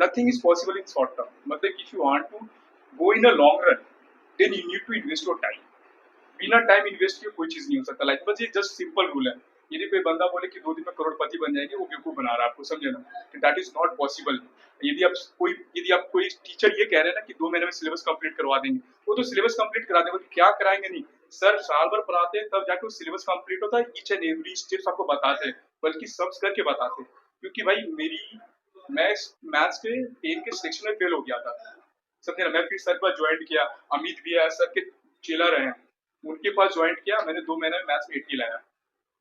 nothing is possible in short term. मतलब if you want to go in a long run, then you need to invest your time. बिना time invest किए कोई चीज नहीं हो सकता लाइफ। बस ये जस्ट सिंपल रूल है। यदि कोई बंदा बोले कि 2 दिन में करोड़पति बन जाएंगे, वो बेवकूफ बना रहा है आपको, समझे ना, कि दैट इज नॉट पॉसिबल। यदि आप कोई टीचर ये कह रहे हैं ना कि 2 महीने में सिलेबस कंप्लीट करवा देंगे, वो तो सिलेबस कंप्लीट करा देंगे, क्या कराएंगे नहीं। सर साल भर पढ़ाते हैं तब जाके वो सिलेबस कंप्लीट होता है, ईच एंड एवरी स्टेप्स आपको बताते हैं, बल्कि सब करके बताते हैं। क्योंकि भाई मैं मैथ्स के 10 के सेक्शन में फेल हो गया था, समझे ना। मैं फिर सर पर ज्वाइन किया, अमित भी है सर के चेला रहे हैं, उनके पास ज्वाइन किया, मैंने 2 महीने में मैथ्स में 80 लाया।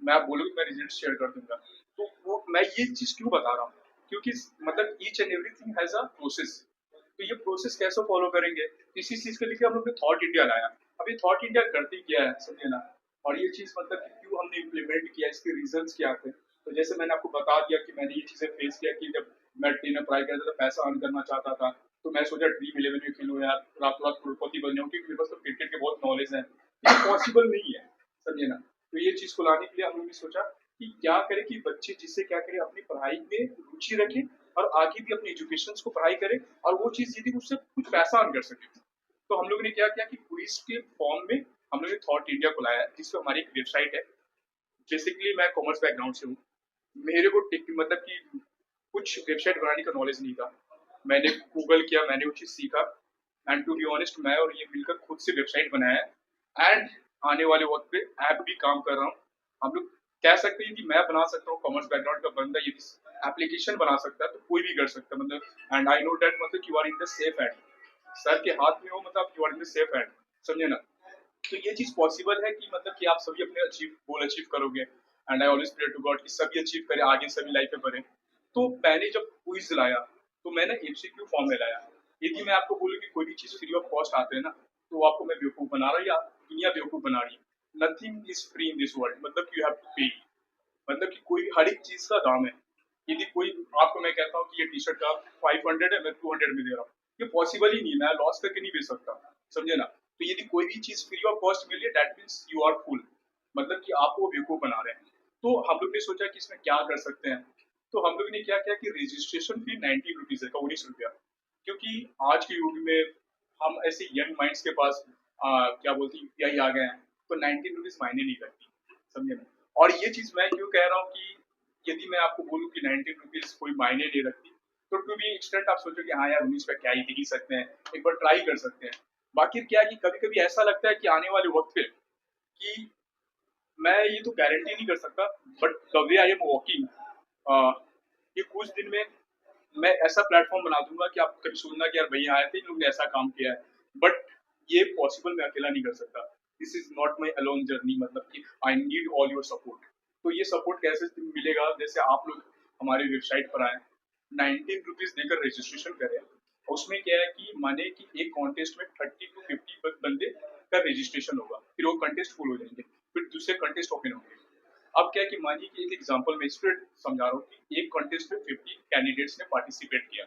मैं आप बोलोगे मैं रिजल्ट शेयर कर दूंगा, तो वो मैं ये चीज क्यों बता रहा हूँ, क्योंकि मतलब each and everything has a process. तो ये प्रोसेस कैसे फॉलो करेंगे, इसी चीज के लिए हम लोग ने थॉट इंडिया लाया। अभी थॉट इंडिया करते क्या है, समझे ना। और ये चीज मतलब कि क्यों हमने इम्प्लीमेंट किया, इसके रीजंस क्या थे। तो जैसे मैंने आपको बता दिया कि मैंने ये चीजें फेस किया कि जब मैं 10 में पढ़ाई करता था, पैसा अर्न करना चाहता था, तो मैं सोचा ड्रीम 11 में खेलूं यार, रातों रात करोड़पति बन जाऊं, क्योंकि मेरे पास तो क्रिकेट के बहुत नॉलेज है। ये पॉसिबल नहीं है, समझे ना। तो ये चीज को लाने के लिए हम लोग ने सोचा कि क्या करें कि बच्चे जिससे क्या करें, अपनी पढ़ाई में रुचि रखें और आगे भी अपने एजुकेशन को पढ़ाई करें, और वो चीज यदि उससे कुछ पैसा अर्न कर सके। तो हम लोगों ने क्या किया कि क्विज के फॉर्म में हम लोगों ने थॉट इंडिया को लाया, जिसमें हमारी एक वेबसाइट है। बेसिकली मैं कॉमर्स बैकग्राउंड से हूँ, मेरे को मतलब कि कुछ वेबसाइट बनाने का नॉलेज नहीं था। मैंने गूगल किया, मैंने वो चीज सीखा, एंड टू बी ऑनेस्ट मैं और ये मिलकर खुद से वेबसाइट बनाया है। एंड आने वाले वक्त पे ऐप भी काम कर रहा हूँ। हम लोग कह सकते हैं कि मैं बना सकता हूँ, कॉमर्स बैकग्राउंड का बंदा ये एप्लीकेशन बना सकता है, तो कोई भी कर सकता है, मतलब। एंड आई नो दैट मतलब you are in the safe hand, sir के हाथ में हो, मतलब you are in the safe hand, समझे ना। तो ये चीज पॉसिबल है कि मतलब कि आप सभी अपने गोल अचीव करोगे। And I always pray to God कि सभी अचीव करें, आगे सभी लाइफ में बढ़े। तो मैंने जब क्विज लाया, तो मैंने एमसीक्यू फॉर्म में लाया। यदि मैं आपको बोलूँ कि कोई भी चीज फ्री ऑफ कॉस्ट आते हैं ना, तो आपको मैं बेवकूफ बना रहा हूँ या दुनिया बेवकूफ बना रही है। Nothing is free in this world, मतलब यू हैव टू पे। मतलब कि कोई हर एक चीज का दाम है। यदि कोई आपको मैं कहता हूँ कि ये टी शर्ट का 500 है, मैं 200 में दे रहा हूँ, ये पॉसिबल ही नहीं है, मैं लॉस करके नहीं बेच सकता, समझे ना। तो यदि कोई भी चीज फ्री ऑफ कॉस्ट मिली है, that means you are full, मतलब कि आपको बेवकूफ बना रहे हैं। तो हम लोग ने सोचा कि इसमें क्या कर सकते हैं। तो हम लोग ने क्या किया कि रजिस्ट्रेशन फी 90 रुपीज है, का 19 रुपया। क्योंकि आज के युग में हम ऐसे यंग माइंड्स के पास क्या बोलते हैं यूपीआई आ गए हैं, तो 19 रुपीज मायने नहीं करती, समझे ना। और ये चीज मैं क्यों कह रहा हूँ कि यदि मैं आपको बोलूँ कि 19 रुपीज कोई मायने नहीं रखती, तो टू बी एक्सटेंट आप सोचो कि हाँ यार 19 पे क्या ही दे ही सकते हैं, एक बार ट्राई कर सकते हैं। बाकी क्या है कि कभी कभी ऐसा लगता है कि आने वाले वक्त पे कि मैं ये तो गारंटी नहीं कर सकता, but the way I am walking, ये कुछ दिन में मैं ऐसा प्लेटफॉर्म बना दूंगा कि आप कभी सुनना कि यार भैया आए थे, इन लोग ने ऐसा काम किया है। बट ये पॉसिबल मैं अकेला नहीं कर सकता। This is not my alone journey, मतलब कि I need all your support. तो ये सपोर्ट कैसे मिलेगा, जैसे आप लोग हमारी वेबसाइट पर आए, 19 रुपीज देकर रजिस्ट्रेशन करें। उसमें क्या है कि माने कि एक कॉन्टेस्ट में 30 to 50 बंदे का रजिस्ट्रेशन होगा, फिर वो कंटेस्ट फुल हो जाएंगे, फिर दूसरे कंटेस्ट ओपन होंगे। अब क्या है कि मानिए कि एक एग्जांपल में इसलिए समझा रहा हूँ कि एक कॉन्टेस्ट में 50 कैंडिडेट्स ने पार्टिसिपेट किया।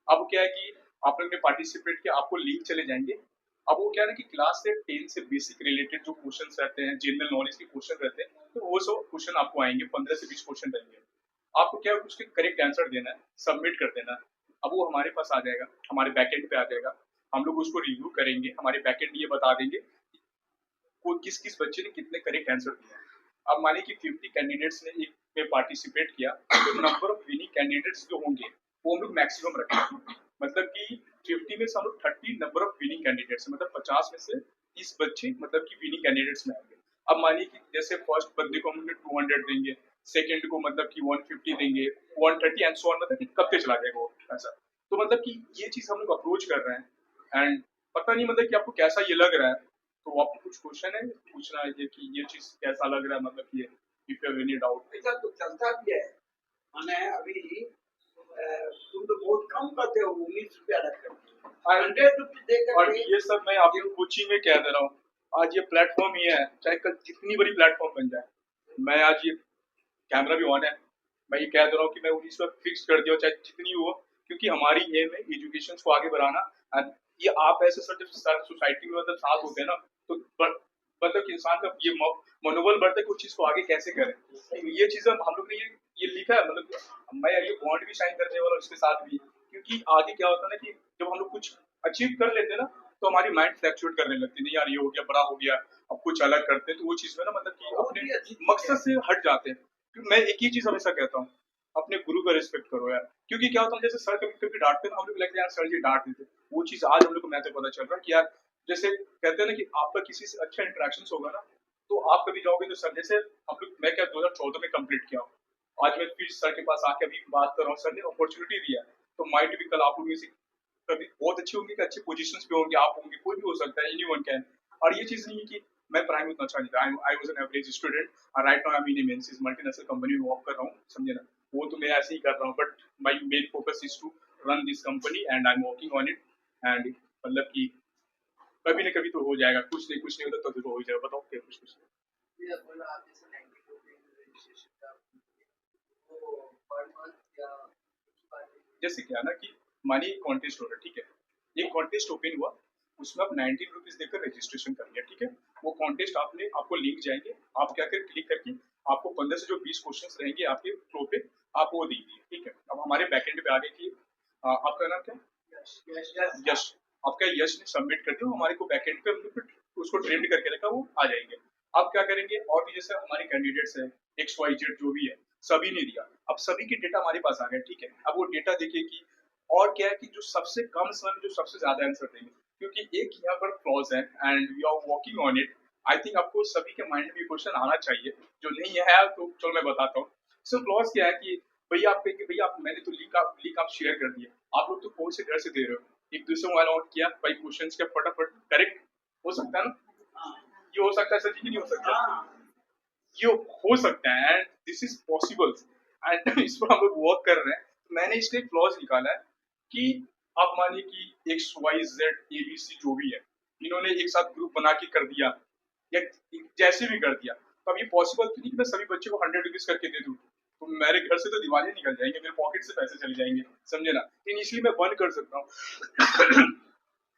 अब क्या है कि आप लोग ने पार्टिसिपेट किया, आपको लिंक चले जाएंगे। अब वो क्या है ना कि क्लास से 10 से बेसिक रिलेटेड जो क्वेश्चन रहते हैं, जनरल नॉलेज के क्वेश्चन रहते हैं, तो वो सब क्वेश्चन आपको आएंगे, 15 से 20 क्वेश्चन रहेंगे। आपको क्या है उसके करेक्ट आंसर देना है, सबमिट कर देना है। अब वो हमारे पास आ जाएगा, हमारे बैकएंड पे आ जाएगा, हम लोग उसको रिव्यू करेंगे, हमारे बैकएंड ये बता देंगे को किस किस बच्चे ने कितने करेक्ट आंसर दिए। अब माने कि 50 कैंडिडेट्स ने एक में पार्टिसिपेट किया, तो नंबर ऑफ विनिंग कैंडिडेट्स जो होंगे वो हम लोग मैक्सिमम रखेंगे। मतलब कि 50 में से हम लोग 30 नंबर ऑफ विनिंग कैंडिडेट्स, मतलब 50 में से 30 बच्चे मतलब कि विनिंग कैंडिडेट्स में आएंगे। अब मानिए कि जैसे फर्स्ट बंदे को हम लोग 200 देंगे, सेकंड को मतलब कि 150 देंगे, 130 एंड सो ऑन, मतलब कि कब तक चला जाएगा वो ऐसा। तो मतलब कि ये चीज हम लोग अप्रोच कर रहे हैं। एंड पता नहीं मतलब कि आपको कैसा ये लग रहा है, तो आपको कुछ क्वेश्चन है पूछना है कि ये चीज कैसा लग रहा है, मतलब ये if you have any doubt. ऐसा तो चलता भी है। मैंने अभी तुम तो बहुत कम करते हो, 19 रुपया रखते हो, 100 रुपये देकर और ये सब मैं आपको कोचिंग में कह दे रहा हूँ, आज ये प्लेटफॉर्म ही है, चाहे कल जितनी बड़ी प्लेटफॉर्म बन जाए। मैं आज ये कैमरा भी ऑन है, मैं ये कह दे रहा हूँ कि मैं 19 पर फिक्स कर दिया, चाहे जितनी हो, क्योंकि हमारी एम है एजुकेशन को आगे बढ़ाना। And ये आप ऐसे सर जब सोसाइटी में मतलब साथ होते हैं ना, तो मतलब कि इंसान का ये मनोबल बढ़ता है कि उस चीज को आगे कैसे करें। ये चीज हम लोग ने ये लिखा है, मतलब मैं ये बॉन्ड भी साइन करने वाला इसके साथ भी, कि क्योंकि आगे क्या होता है ना कि जब हम लोग कुछ अचीव कर लेते हैं ना, तो हमारी माइंड फ्लैक्चुएट करने लगती है, नहीं यार ये हो गया, बड़ा हो गया, अब कुछ अलग करते हैं, तो वो चीज़ में ना मतलब कि बहुत अपने ही अच्छी चीज मकसद है। से हट जाते हैं। क्योंकि मैं एक ही चीज़ हमेशा कहता हूँ, अपने गुरु का रिस्पेक्ट करो यार। क्योंकि क्या होता है जैसे सर कभी-कभी डाँटते हैं ना, हम लोग लगता है यार सर जी डाँट देते। वो चीज़ आज हम लोग को महत्व पता चल रहा है कि यार जैसे कहते हैं ना कि आपका किसी से अच्छा इंटरेक्शंस होगा ना, तो आप कभी जाओगे तो सर जैसे हम लोग मैं क्या 2014 में कंप्लीट किया हूँ। आज मैं फिर सर के पास आके अभी बात कर रहा हूँ, सर ने अपॉर्च्युनिटी दिया है। तो माइट भी कल आप लोग किसी कभी बहुत अच्छे होंगे कि अच्छे पोजीशंस पे होंगे, आप होंगे, कोई भी हो सकता है, एनीवन कैन। और ये चीज़ नहीं है कि मैं पढ़ाई में उतना अच्छा नहीं था। I was an average student और right now I am in a MNCs multinational company में वर्क कर रहा हूँ, समझे ना? वो तो मैं ऐसे ही कर रहा हूँ but my main focus is to run this company and I am working on it and मतलब कि कभी ना कभी तो हो जाएगा, कुछ नहीं होता तो ज़रूर हो जाएगा। बताओ क्या कुछ-कुछ? ये बोला आप जैसे 92 पे रजिस्ट्रेशन का वो पर मंथ या कुछ बार जैसे क्या है ना कि मानिए एक कॉन्टेस्ट हो रहा है, ठीक है? एक कॉन्टेस्ट ओपन हुआ, उसमें आप 19 रुपीज़ देकर रजिस्ट्रेशन कर लिया, ठीक है? वो कॉन्टेस्ट आपको लिंक जाएँगे, आप क्या करें क्लिक करके आपको 15 से जो 20 क्वेश्चंस रहेंगे आपके फ्लो पे, आप वो दीजिए, ठीक है? अब हमारे बैकएंड पे आ गए कि आपका नाम क्या है? यश यश यस। यश। आपका यश ने सबमिट कर दिया, वो हमारे को बैकएंड पे हमने फिर उसको ट्रेंड करके रखा, वो आ जाएँगे। अब क्या करेंगे और भी जैसे हमारे कैंडिडेट्स हैं, एक्स, वाई, जेड जो भी है, सभी ने दिया। अब सभी के डेटा हमारे पास आ गए, ठीक है? अब वो डेटा देखिए कि और क्या है कि जो सबसे कम समय में जो सबसे ज़्यादा आंसर देंगे, क्योंकि एक यहाँ पर क्लॉज़ है and we are working on it. I think आपको सभी के माइंड में ये क्वेश्चन आना चाहिए, जो नहीं है तो चलो मैं बताता हूँ। सो क्लॉज़ क्या है कि भैया आप कहेंगे भैया आप मैंने तो लिंक आप शेयर कर दिया। आप लोग तो फ़ोन से घर से दे रहे हो। एक दूसरे को अलाउड किया, भाई क्वेश्चंस का फटाफट करेक्ट हो सकता है ना? हाँ। ये हो सकता है सर जी कि नहीं हो सकता? हाँ। ये हो सकता है and this is possible and इस पर हम लोग वर्क कर रहे हैं। तो मैंने इसलिए क्लॉज निकाला है कि आप मानिए कि X Y Z A B C जो भी है, इन्होंने एक साथ ग्रुप बना के कर दिया या जैसे भी कर दिया, तो अब ये पॉसिबल तो नहीं कि मैं सभी बच्चे को 100 रुपीज करके दे दूँ। तो मेरे घर से तो दिवाली निकल जाएंगे, मेरे पॉकेट से पैसे चले जाएंगे, समझे ना? इनिशियली मैं बंद कर सकता हूँ।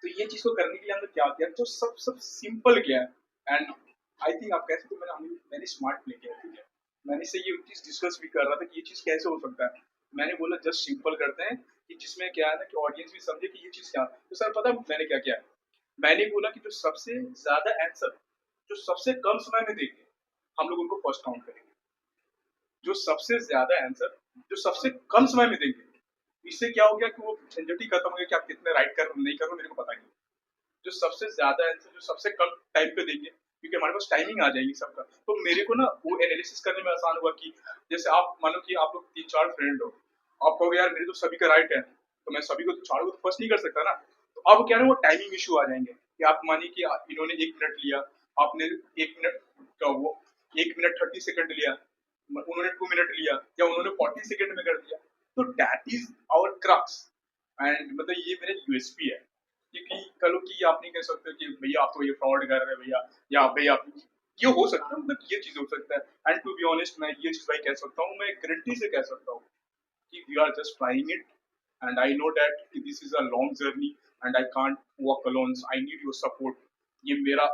तो ये चीज़ को करने के लिए हमने क्या किया, तो सब सिंपल किया है एंड आई थिंक आप कैसे तो मैंने स्मार्ट प्ले किया, ठीक है? मैंने इससे ये चीज़ डिस्कस भी कर रहा था कि ये चीज़ कैसे हो सकता है। मैंने बोला जस्ट सिंपल करते हैं कि जिसमें क्या है ना कि ऑडियंस भी समझे कि ये चीज़ क्या है। तो सर पता है मैंने क्या किया? मैंने बोला कि जो सबसे ज़्यादा आंसर जो सबसे कम समय में देंगे, हम लोग उनको फर्स्ट काउंट करेंगे। जो सबसे ज़्यादा आंसर जो सबसे कम समय में देंगे, इससे क्या हो गया कि वो झंझट ही खत्म हो गया कि आप कितने राइट कर रहे हो, नहीं कर रहे हो, मेरे को पता नहीं। जो सबसे ज़्यादा आंसर जो सबसे कम टाइम पे देंगे, क्योंकि हमारे पास टाइमिंग आ जाएगी सबका। तो मेरे को ना वो एनालिसिस करने में आसान हुआ कि जैसे आप मानो कि आप लोग 3-4 फ्रेंड हो, आप कहोगे यार मेरे तो सभी का राइट है, तो मैं सभी को तो चारों को तो फर्स्ट नहीं कर सकता ना। तो अब क्या है ना वो टाइमिंग इश्यू आ जाएँगे कि आप मानिए कि इन्होंने 1 मिनट लिया, आपने 1 मिनट का वो 1 मिनट 30 सेकंड लिया, उन्होंने 2 मिनट लिया या उन्होंने 40 सेकंड में कर दिया। तो that is our crux and मतलब ये मेरा यूएसपी है। क्योंकि कल की आप नहीं कह सकते कि भैया आप तो ये फ्रॉड कर रहे हैं भैया या भैया ये हो सकता है, मतलब ये चीज हो सकता है एंड टू बी ऑनेस्ट मैं ये चीज भाई कह सकता हूँ, मैं गारंटी से कह सकता हूँ कि we are just trying it and I know that this is a long journey and I can't walk alone, I need your support. ये मेरा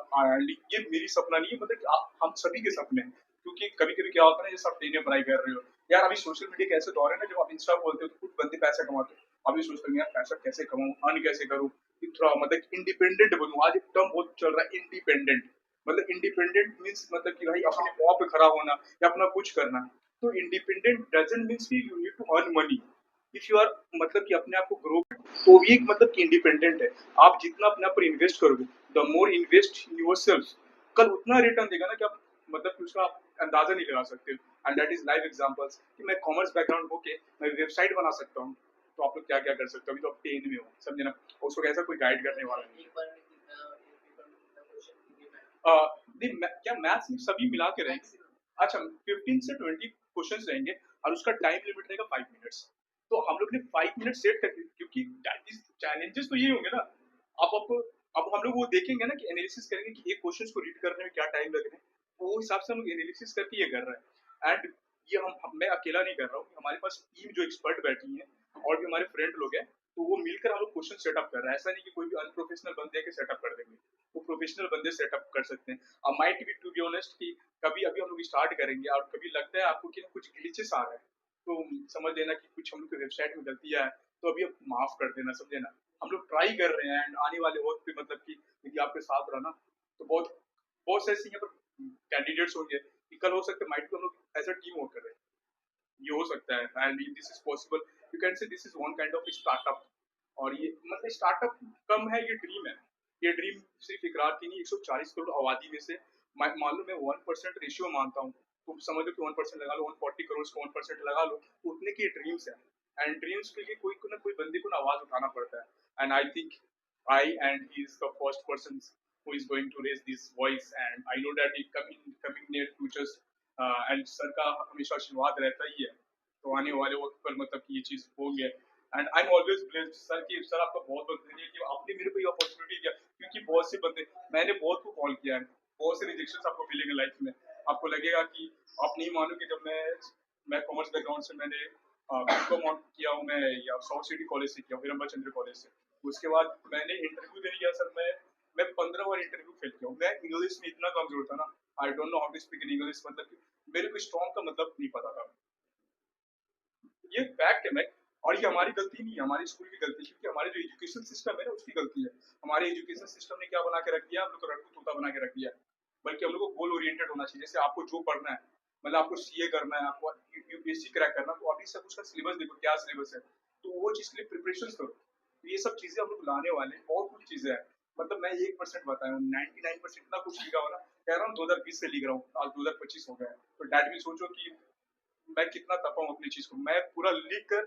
ये मेरी सपना नहीं है, मतलब कि हम सभी के सपने हैं। क्योंकि कभी कभी क्या होता है ना जैसे आप डेली पढ़ाई कर रहे हो यार, अभी सोशल मीडिया कैसे दौर है ना, जब आप इंस्टा खोलते हो तो कुछ बंदे पैसा कमाते हो, अभी सोचते हो यार पैसा कैसे कमाऊं, अर्न कैसे करूं, कि थोड़ा मतलब इंडिपेंडेंट बनूं। आज एक टर्म बहुत चल रहा है इंडिपेंडेंट, मतलब इंडिपेंडेंट मीन्स मतलब कि भाई अपने पाँव पे खड़ा होना या अपना कुछ करना। तो इंडिपेंडेंट डजंट मीन्स कि you need to earn money. If you are मतलब कि अपने आप को ग्रो, तो भी एक मतलब कि इंडिपेंडेंट है। आप जितना अपने आप पर इन्वेस्ट करोगे, the more invest in yourself, कल उतना रिटर्न देगा ना कि आप मतलब कि उसका आप अंदाजा नहीं लगा सकते। And that is live examples कि मैं कॉमर्स बैकग्राउंड होके मैं वेबसाइट बना सकता हूँ, तो आप लोग क्या क्या कर सकते हो। अभी तो आप 10 में हो, समझे ना? उसको कैसा कोई गाइड करने वाला नहीं एक बार में कितना एक पेपर में कितना क्वेश्चन होंगे मैं है। क्या मैथ्स में सभी मिला के रहेंगे? मैक्सिमम अच्छा 15 से 20 क्वेश्चंस रहेंगे और उसका टाइम लिमिट रहेगा 5 मिनट्स। तो हम लोग ने 5 मिनट सेट कर दिए, क्योंकि दैट इज चैलेंजेस तो ये होंगे ना। अब हम लोग वो देखेंगे ना कि एनालिसिस करेंगे कि एक क्वेश्चंस को रीड करने में क्या टाइम लग रहा है, वो हिसाब से हम लोग एनालिसिस करके ये कर रहे हैं। एंड ये मैं अकेला नहीं कर रहा हूँ, हमारे पास टीम जो एक्सपर्ट बैठी है और भी हमारे फ्रेंड लोग हैं, तो वो मिलकर हम लोग क्वेश्चन सेटअप कर रहे हैं। ऐसा नहीं कि कोई भी अनप्रोफेशनल बंदे के सेटअप कर देंगे, वो प्रोफेशनल बंदे सेटअप कर सकते हैं। अब might be to be honest कि कभी अभी हम लोग स्टार्ट करेंगे और कभी लगता है आपको कि ना कुछ ग्लिचेस आ रहा है, तो समझ लेना कि कुछ हम लोग की वेबसाइट में गलतियाँ है तो अभी आप माफ कर देना, समझे ना। हम लोग ट्राई कर रहे हैं एंड आने वाले वक्त पे मतलब कि यदि आपके साथ रहा ना तो बहुत बहुत से ऐसे यहाँ पर कैंडिडेट्स होंगे कि कल हो सकता है माइट को हम लोग एज अ टीम वर्क कर रहे हैं, ये हो सकता है and this is possible. You can say this is one kind of startup. और ये मतलब स्टार्टअप कम है, ये ड्रीम है। ये ड्रीम सिर्फ इकरार की नहीं, 140 करोड़ आबादी में से मान लो मैं 1% रेशियो मानता हूँ, तो समझ लो कि 1% लगा लो, 140 करोड़ का 1% लगा लो, उतने की ड्रीम्स है। एंड ड्रीम्स के लिए कोई ना कोई बंदे को ना आवाज उठाना पड़ता है and I think I and he is the first person who is going to raise this voice and I know that in coming near futures and sir का हमेशा आशीर्वाद रहता ही है, तो आने वाले वक्त पर मतलब कि ये चीज हो गया। And I am always blessed sir कि सर आपका बहुत बहुत धन्यवाद कि आपने मेरे को ये अपॉर्चुनिटी दिया, क्योंकि बहुत से बंदे मैंने बहुत को कॉल किया है, बहुत से रिजेक्शन आपको मिलेंगे लाइफ में। आपको लगेगा कि आप नहीं मानोगे, जब मैं कॉमर्स बैकग्राउंड से मैंने बीकॉम किया हूँ, मैं या साउथ सिटी कॉलेज से किया हूँ, हीरम्बा चंद्र कॉलेज से। उसके बाद मैंने इंटरव्यू देने गया सर, मैं 15 बार इंटरव्यू फेल किया हूँ। मैं इंग्लिश में इतना कमजोर था ना, I don't know how to speak in English, मतलब कि मेरे को स्ट्रॉन्ग का मतलब नहीं पता था। ये फैक्ट है। मैं और ये हमारी गलती नहीं है, हमारे स्कूल की गलती है, क्योंकि हमारे जो एजुकेशन सिस्टम है ना उसकी गलती है। हमारे एजुकेशन सिस्टम ने क्या बना के रख दिया, हम लोग को रट्टू तोता बना के रख दिया। बल्कि हम लोग को गोल ओरिएंटेड होना चाहिए। जैसे आपको जो पढ़ना है, मतलब आपको सीए करना है, आपको यूपीएससी क्रैक करना है, तो अभी सब उसका सिलेबस देखो क्या सिलेबस है, तो वो चीज के लिए प्रिपरेशन करो। तो ये सब चीजें हम लोग लाने वाले हैं, बहुत कुछ चीजें हैं। मतलब मैं 1% बताया हूँ, 99% इतना कुछ लिखा हुआ ना, कह रहा हूँ 2020 से लिख रहा हूँ, आज 2025 हो गया है। तो डैट भी सोचो कि मैं कितना तपा हूँ अपनी चीज को। मैं पूरा लिख कर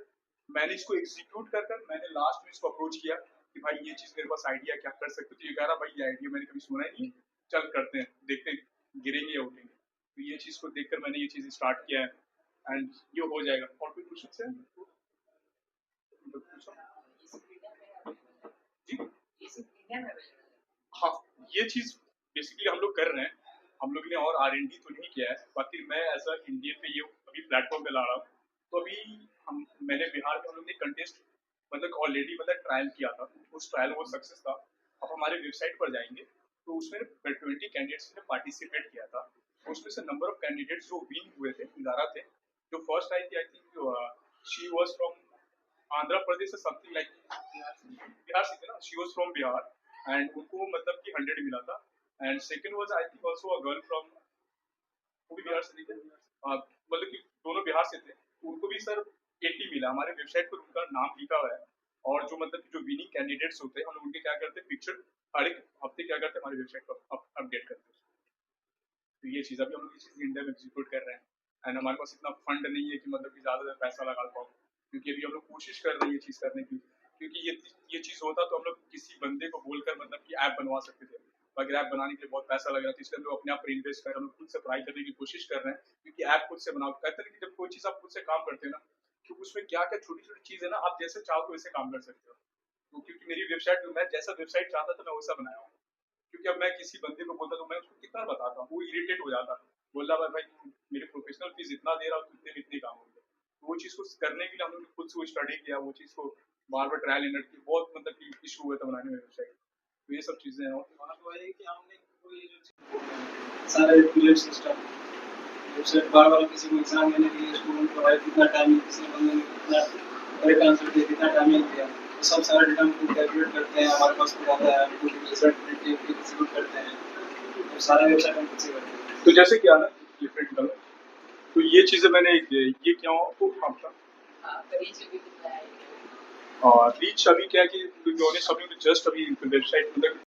मैंने इसको एग्जीक्यूट कर मैंने लास्ट में इसको अप्रोच किया कि भाई ये चीज मेरे पास आइडिया क्या कर सकते हो। तो ये कह रहा भाई ये आइडिया मैंने कभी सुना ही नहीं, चल करते हैं, देखते हैं गिरेंगे या उठेंगे। तो ये चीज को देखकर मैंने ये चीज स्टार्ट किया है एंड ये हो जाएगा। और कोई क्वेश्चन है तो पूछो जी। हाँ, ये चीज बेसिकली हम लोग कर रहे हैं। हम लोग ने और R&D तो नहीं किया है, बाकी मैं एज अ इंडियन पे ये अभी प्लेटफॉर्म पे ला रहा हूँ। तो अभी मैंने बिहार में हम लोग ने कंटेस्ट मतलब ऑलरेडी मतलब ट्रायल किया था, उस ट्रायल वो सक्सेस था। अब हमारे वेबसाइट पर जाएंगे तो उसमें 20 कैंडिडेट्स ने पार्टिसिपेट किया था। उसमें से नंबर ऑफ कैंडिडेट्स जो विन हुए थे 11 थे। जो फर्स्ट आई थी I think she was from Andhra Pradesh से समथिंग लाइक, बिहार से थी ना, she was from Bihar and उनको मतलब कि 100 मिला था। And second was I think also a girl from, वो भी बिहार से थी मतलब कि दोनों बिहार से थे, तो उनको भी सर 80 मिला। हमारे वेबसाइट पर उनका नाम लिखा हुआ है। और जो मतलब कि जो विनिंग कैंडिडेट्स होते हैं हम लोग उनके क्या करते हैं, पिक्चर हर एक हफ्ते क्या करते हैं हमारे वेबसाइट पर अपडेट करते हैं। तो ये चीज़ अभी हम लोग इस चीज़ इंडिया में एग्जीक्यूट कर रहे हैं एंड हमारे पास इतना फंड नहीं है कि मतलब कि ज़्यादा पैसा लगा पाओ, क्योंकि अभी हम लोग कोशिश कर रहे हैं ये चीज़ करने की। क्योंकि ये चीज़ होता तो हम लोग किसी बंदे को बोलकर मतलब कि ऐप बनवा सकते थे, अगर ऐप बनाने के लिए बहुत पैसा लग रहा है, तो इसलिए हम लोग अपने आप पर इन्वेस्ट कर रहे हैं। हम लोग खुद से पढ़ाई करने की कोशिश कर रहे हैं, क्योंकि ऐप खुद से बनाओ। कहते हैं कि जब कोई चीज़ आप खुद से काम करते हैं ना, तो उसमें क्या क्या छोटी छोटी चीज़ है ना, आप जैसे चाहो तो वैसे काम कर सकते हो। तो क्योंकि मेरी वेबसाइट मैं जैसा वेबसाइट चाहता था मैं वैसा बनाया हूँ। क्योंकि अब मैं किसी बंदे को बोलता तो मैं उसको कितना बताता हूँ, वो इरिटेट हो जाता, बोल रहा भाई तू मेरे प्रोफेशनल फीस इतना दे रहा हूँ, इतने में इतने काम होंगे। तो वो चीज़ को करने के लिए हम लोग ने खुद से वो स्टडी किया, वो चीज़ को बार बार ट्रायल एंड की, बहुत मतलब कि इशू हुआ था बनाने में वेबसाइट। तो ये सब चीज़ें हैं। और बात वो है कि हमने कोई जो सारा रेगुलर सिस्टम वेबसाइट बार बार किसी को एग्जाम देने के लिए स्टूडेंट को भाई कितना टाइम, किसी बंदे ने कितना करेक्ट आंसर दिया, कितना टाइम नहीं दिया, तो सब सारा डेटा हम कैलकुलेट करते हैं, हमारे पास खुद आता है, हम खुद रिजल्ट प्रिंट एग्जीक्यूट करते हैं, तो सारा वेबसाइट हम खुद से करते हैं। तो जैसे क्या ना डिफरेंट कलर, तो ये चीज़ें मैंने ये क्या हो तो आपका और रीच अभी क्या है कि जो ने सभी जस्ट अभी वेबसाइट मतलब